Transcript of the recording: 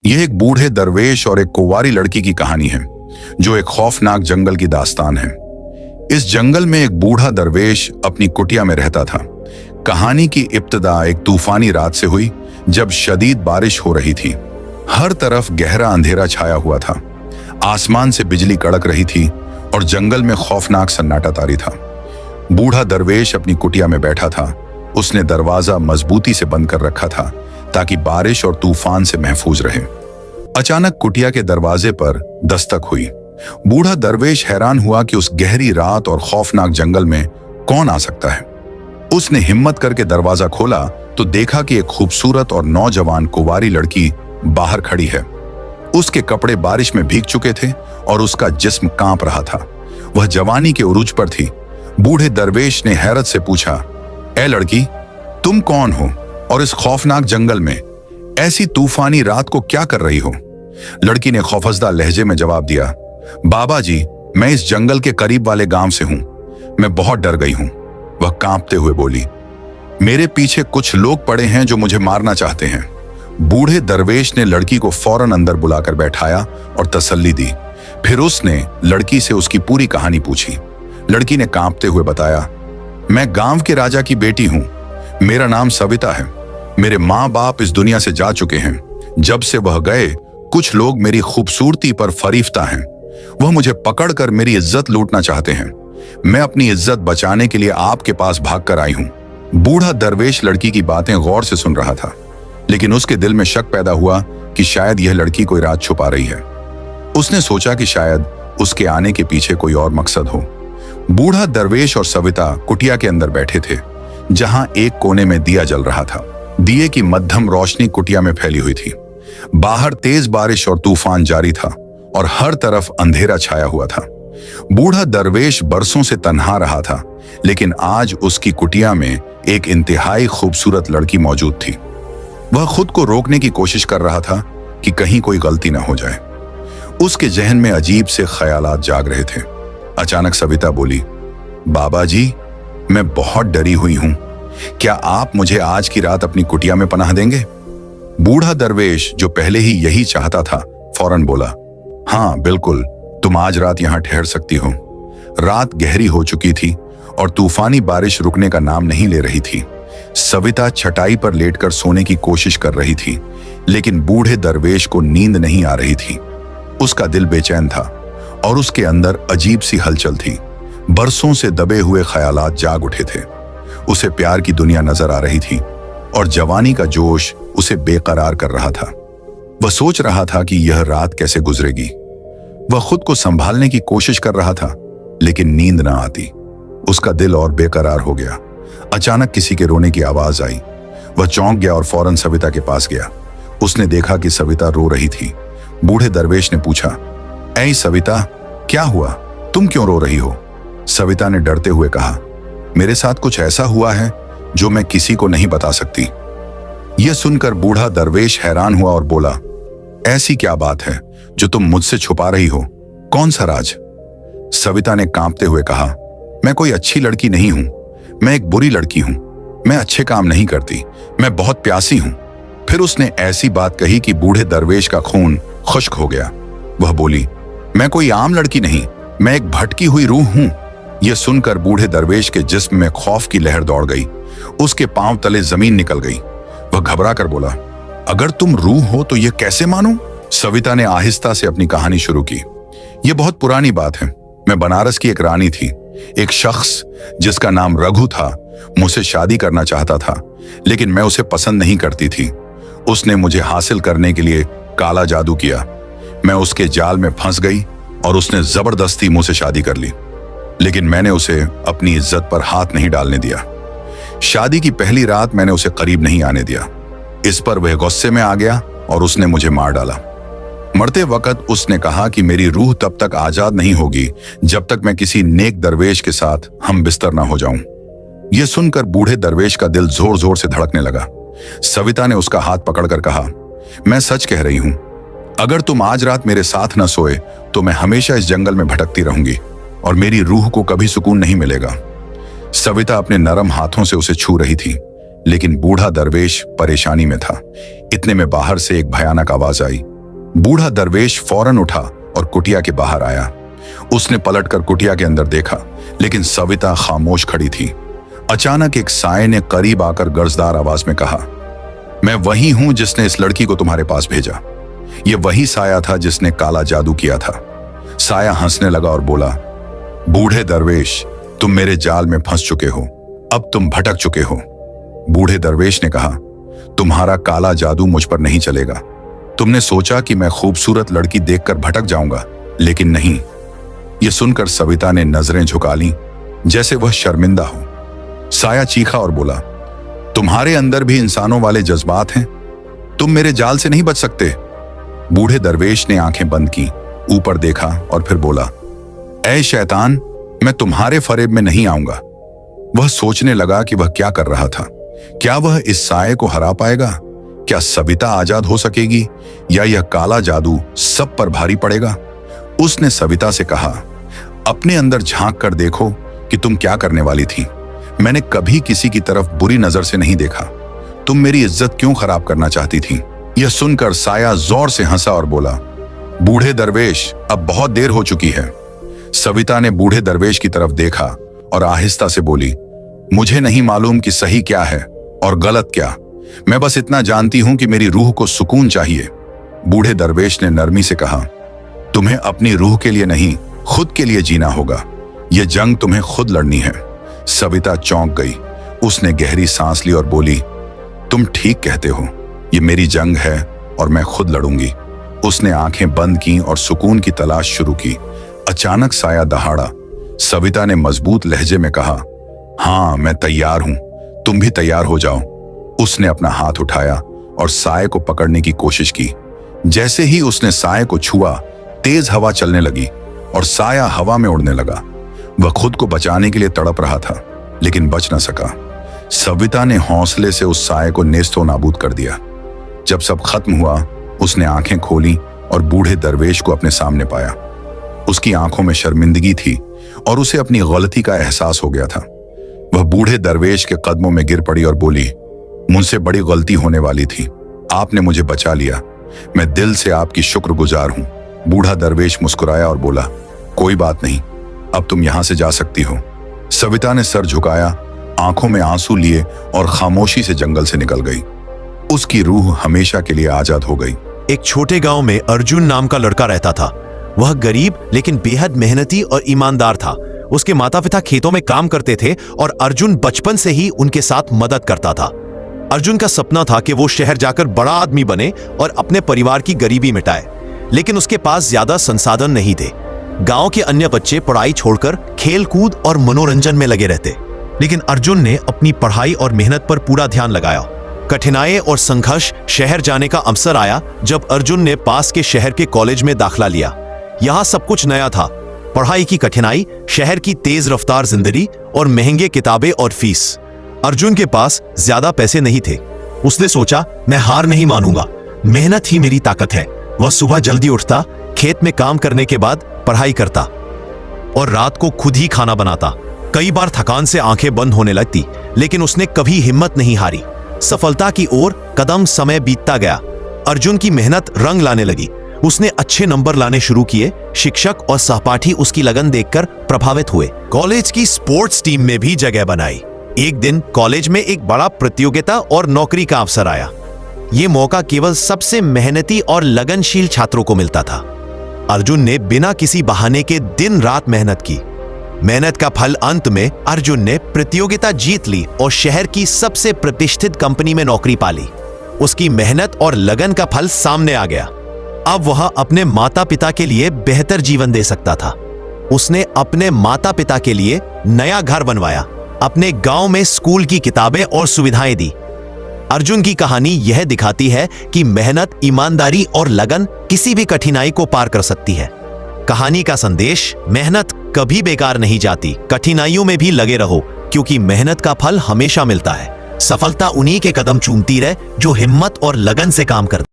यह एक बूढ़े दरवेश और एक कुंवारी लड़की की कहानी है, जो एक खौफनाक जंगल की दास्तान है। इस जंगल में एक बूढ़ा दरवेश अपनी कुटिया में रहता था। कहानी की इब्तिदा एक तूफानी रात से हुई, जब शदीद बारिश हो रही थी। हर तरफ गहरा अंधेरा छाया हुआ था। आसमान से बिजली कड़क रही थी और जंगल में खौफनाक सन्नाटा तारी था। बूढ़ा दरवेश अपनी कुटिया में बैठा था। उसने दरवाजा मजबूती से बंद कर रखा था, ताकि बारिश और तूफान से महफूज रहे। अचानक कुटिया के दरवाजे पर दस्तक हुई। बूढ़ा दरवेश हैरान हुआ कि उस गहरी रात और खौफनाक जंगल में कौन आ सकता है। उसने हिम्मत करके दरवाजा खोला तो देखा कि एक खूबसूरत और नौजवान कुंवारी लड़की बाहर खड़ी है। उसके कपड़े बारिश में भीग चुके थे और उसका जिस्म कांप रहा था। वह जवानी के उरूज पर थी। बूढ़े दरवेश ने हैरत से पूछा, ए लड़की, तुम कौन हो और इस खौफनाक जंगल में ऐसी तूफानी रात को क्या कर रही हो? लड़की ने खौफजदा लहजे में जवाब दिया, बाबा जी, मैं इस जंगल के करीब वाले गांव से हूं। मैं बहुत डर गई हूं। वह कांपते हुए बोली, मेरे पीछे कुछ लोग पड़े हैं जो मुझे मारना चाहते हैं। बूढ़े दरवेश ने लड़की को फौरन अंदर बुलाकर बैठाया और तसल्ली दी। फिर उसने लड़की से उसकी पूरी कहानी पूछी। लड़की ने कांपते हुए बताया, मैं गांव के राजा की बेटी हूं। मेरा नाम सविता है। मेरे माँ बाप इस दुनिया से जा चुके हैं। जब से वह गए, कुछ लोग मेरी खूबसूरती पर फरीफ्ता हैं। वह मुझे पकड़कर मेरी इज्जत लूटना चाहते हैं। मैं अपनी इज्जत बचाने के लिए आपके पास भागकर आई हूं। बूढ़ा दरवेश लड़की की बातें गौर से सुन रहा था, लेकिन उसके दिल में शक पैदा हुआ कि शायद यह लड़की कोई राज छुपा रही है। उसने सोचा कि शायद उसके आने के पीछे कोई और मकसद हो। बूढ़ा दरवेश और सविता कुटिया के अंदर बैठे थे, जहां एक कोने में दिया जल रहा था। दिए की मध्यम रोशनी कुटिया में फैली हुई थी। बाहर तेज बारिश और तूफान जारी था और हर तरफ अंधेरा छाया हुआ था। बूढ़ा दरवेश बरसों से तन्हा रहा था, लेकिन आज उसकी कुटिया में एक इंतहाई खूबसूरत लड़की मौजूद थी। वह खुद को रोकने की कोशिश कर रहा था कि कहीं कोई गलती न हो जाए। उसके जहन में अजीब से ख्यालात जाग रहे थे। अचानक सविता बोली, बाबा जी, मैं बहुत डरी हुई हूं। क्या आप मुझे आज की रात अपनी कुटिया में पनाह देंगे? बूढ़ा दरवेश, जो पहले ही यही चाहता था, फौरन बोला, हाँ बिल्कुल, तुम आज रात यहां ठहर सकती हो। रात गहरी हो चुकी थी और तूफानी बारिश रुकने का नाम नहीं ले रही थी। सविता छटाई पर लेटकर सोने की कोशिश कर रही थी, लेकिन बूढ़े दरवेश को नींद नहीं आ रही थी। उसका दिल बेचैन था और उसके अंदर अजीब सी हलचल थी। बरसों से दबे हुए ख्यालात जाग उठे थे। उसे प्यार की दुनिया नजर आ रही थी और जवानी का जोश उसे बेकरार कर रहा था। वह सोच रहा था कि यह रात कैसे गुजरेगी। वह खुद को संभालने की कोशिश कर रहा था, लेकिन नींद ना आती। उसका दिल और बेकरार हो गया। अचानक किसी के रोने की आवाज आई। वह चौंक गया और फौरन सविता के पास गया। उसने देखा कि सविता रो रही थी। बूढ़े दरवेश ने पूछा, ऐ सविता, क्या हुआ? तुम क्यों रो रही हो? सविता ने डरते हुए कहा, मेरे साथ कुछ ऐसा हुआ है जो मैं किसी को नहीं बता सकती। यह सुनकर बूढ़ा दरवेश हैरान हुआ और बोला, ऐसी क्या बात है जो तुम मुझसे छुपा रही हो? कौन सा राज? सविता ने कांपते हुए कहा, मैं कोई अच्छी लड़की नहीं हूं। मैं एक बुरी लड़की हूं। मैं अच्छे काम नहीं करती। मैं बहुत प्यासी हूं। फिर उसने ऐसी बात कही कि बूढ़े दरवेश का खून खुश्क हो गया। वह बोली, मैं कोई आम लड़की नहीं, मैं एक भटकी हुई रूह हूं। यह सुनकर बूढ़े दरवेश के जिस्म में खौफ की लहर दौड़ गई। उसके पांव तले जमीन निकल गई। वह घबरा कर बोला, अगर तुम रूह हो तो यह कैसे मानूं? सविता ने आहिस्ता से अपनी कहानी शुरू की। यह बहुत पुरानी बात है। मैं बनारस की एक रानी थी। एक शख्स जिसका नाम रघु था मुझसे शादी करना चाहता था, लेकिन मैं उसे पसंद नहीं करती थी। उसने मुझे हासिल करने के लिए काला जादू किया। मैं उसके जाल में फंस गई और उसने जबरदस्ती मुझसे शादी कर ली, लेकिन मैंने उसे अपनी इज्जत पर हाथ नहीं डालने दिया। शादी की पहली रात मैंने उसे करीब नहीं आने दिया। इस पर वह गुस्से में आ गया और उसने मुझे मार डाला। मरते वक्त उसने कहा कि मेरी रूह तब तक आजाद नहीं होगी जब तक मैं किसी नेक दरवेश के साथ हम बिस्तर ना हो जाऊं। यह सुनकर बूढ़े दरवेश का दिल जोर जोर से धड़कने लगा। सविता ने उसका हाथ पकड़कर कहा, मैं सच कह रही हूं, अगर तुम आज रात मेरे साथ न सोए तो मैं हमेशा इस जंगल में भटकती रहूंगी और मेरी रूह को कभी सुकून नहीं मिलेगा। सविता अपने नरम हाथों से उसे छू रही थी, लेकिन बूढ़ा दरवेश परेशानी में था। इतने में बाहर से एक भयानक आवाज आई, बूढ़ा दरवेश फौरन उठा और कुटिया के बाहर आया। उसने पलटकर कुटिया के अंदर देखा, लेकिन सविता खामोश खड़ी थी। अचानक एक साये ने करीब आकर गर्जदार आवाज में कहा, मैं वही हूं जिसने इस लड़की को तुम्हारे पास भेजा। यह वही साया था जिसने काला जादू किया था। साया हंसने लगा और बोला, बूढ़े दरवेश, तुम मेरे जाल में फंस चुके हो, अब तुम भटक चुके हो। बूढ़े दरवेश ने कहा, तुम्हारा काला जादू मुझ पर नहीं चलेगा। तुमने सोचा कि मैं खूबसूरत लड़की देखकर भटक जाऊंगा, लेकिन नहीं। यह सुनकर सविता ने नजरें झुका लीं, जैसे वह शर्मिंदा हो। साया चीखा और बोला, तुम्हारे अंदर भी इंसानों वाले जज्बात हैं, तुम मेरे जाल से नहीं बच सकते। बूढ़े दरवेश ने आंखें बंद की, ऊपर देखा और फिर बोला, ऐ शैतान, मैं तुम्हारे फरेब में नहीं आऊंगा। वह सोचने लगा कि वह क्या कर रहा था। क्या वह इस साये को हरा पाएगा? क्या सविता आजाद हो सकेगी, या यह काला जादू सब पर भारी पड़ेगा? उसने सविता से कहा, अपने अंदर झांक कर देखो कि तुम क्या करने वाली थी। मैंने कभी किसी की तरफ बुरी नजर से नहीं देखा। तुम मेरी इज्जत क्यों खराब करना चाहती थी? यह सुनकर साया जोर से हंसा और बोला, बूढ़े दरवेश, अब बहुत देर हो चुकी है। सविता ने बूढ़े दरवेश की तरफ देखा और आहिस्ता से बोली, मुझे नहीं मालूम कि सही क्या है और गलत क्या। मैं बस इतना जानती हूं कि मेरी रूह को सुकून चाहिए। बूढ़े दरवेश ने नरमी से कहा, तुम्हें अपनी रूह के लिए नहीं, खुद के लिए जीना होगा। यह जंग तुम्हें खुद लड़नी है। सविता चौंक गई। उसने गहरी सांस ली और बोली, तुम ठीक कहते हो, ये मेरी जंग है और मैं खुद लड़ूंगी। उसने आंखें बंद की और सुकून की तलाश शुरू की। अचानक साया दहाड़ा। सविता ने मजबूत लहजे में कहा, हाँ, मैं तैयार हूं, तुम भी तैयार हो जाओ। उसने अपना हाथ उठाया और साये को पकड़ने की कोशिश की। जैसे ही उसने साये को छुआ, तेज हवा चलने लगी और साया हवा में उड़ने लगा। वह खुद को बचाने के लिए तड़प रहा था, लेकिन बच न सका। सविता ने हौसले से उस साये को नेस्तो नाबूद कर दिया। जब सब खत्म हुआ, उसने आंखें खोली और बूढ़े दरवेश को अपने सामने पाया। उसकी आंखों में शर्मिंदगी थी और उसे अपनी गलती का एहसास हो गया था। वह बूढ़े दरवेश के कदमों में गिर पड़ी और बोली, मुझसे बड़ी गलती होने वाली थी, आपने मुझे बचा लिया। मैं दिल से आपकी शुक्रगुजार हूं। बूढ़ा दरवेश मुस्कुराया और बोला, कोई बात नहीं, अब तुम यहां से जा सकती हो। सविता ने सर झुकाया, आंखों में आंसू लिए और खामोशी से जंगल से निकल गई। उसकी रूह हमेशा के लिए आजाद हो गई। एक छोटे गांव में अर्जुन नाम का लड़का रहता था। वह गरीब लेकिन बेहद मेहनती और ईमानदार था। उसके माता पिता खेतों में काम करते थे और अर्जुन बचपन से ही उनके साथ मदद करता था। अर्जुन का सपना था कि वो शहर जाकर बड़ा आदमी बने और अपने परिवार की गरीबी मिटाए, लेकिन उसके पास ज्यादा संसाधन नहीं थे। गांव के अन्य बच्चे पढ़ाई छोड़कर खेल कूद और मनोरंजन में लगे रहते, लेकिन अर्जुन ने अपनी पढ़ाई और मेहनत पर पूरा ध्यान लगाया। कठिनाई और संघर्ष शहर जाने का अवसर आया जब अर्जुन ने पास के शहर के कॉलेज में दाखिला लिया। यहाँ सब कुछ नया था, पढ़ाई की कठिनाई, शहर की तेज रफ्तार जिंदगी और महंगे किताबें और फीस। अर्जुन के पास ज्यादा पैसे नहीं थे। उसने सोचा, मैं हार नहीं मानूंगा, मेहनत ही मेरी ताकत है। वह सुबह जल्दी उठता, खेत में काम करने के बाद पढ़ाई करता और रात को खुद ही खाना बनाता। कई बार थकान से आंखें बंद होने लगती, लेकिन उसने कभी हिम्मत नहीं हारी। सफलता की ओर कदम समय बीतता गया। अर्जुन की मेहनत रंग लाने लगी। उसने अच्छे नंबर लाने शुरू किए। शिक्षक और सहपाठी उसकी लगन देखकर प्रभावित हुए। कॉलेज की स्पोर्ट्स टीम में भी जगह बनाई। एक दिन कॉलेज में एक बड़ा प्रतियोगिता और नौकरी का अवसर आया। ये मौका केवल सबसे मेहनती और लगनशील छात्रों को मिलता था। अर्जुन ने बिना किसी बहाने के दिन रात मेहनत की। मेहनत का फल अंत में अर्जुन ने प्रतियोगिता जीत ली और शहर की सबसे प्रतिष्ठित कंपनी में नौकरी पा ली। उसकी मेहनत और लगन का फल सामने आ गया। अब वह अपने माता पिता के लिए बेहतर जीवन दे सकता था। उसने अपने माता पिता के लिए नया घर बनवाया, अपने गांव में स्कूल की किताबें और सुविधाएं दी। अर्जुन की कहानी यह दिखाती है कि मेहनत, ईमानदारी और लगन किसी भी कठिनाई को पार कर सकती है। कहानी का संदेश, मेहनत कभी बेकार नहीं जाती। कठिनाइयों में भी लगे रहो, क्योंकि मेहनत का फल हमेशा मिलता है। सफलता उन्हीं के कदम चूमती रहे जो हिम्मत और लगन से काम करते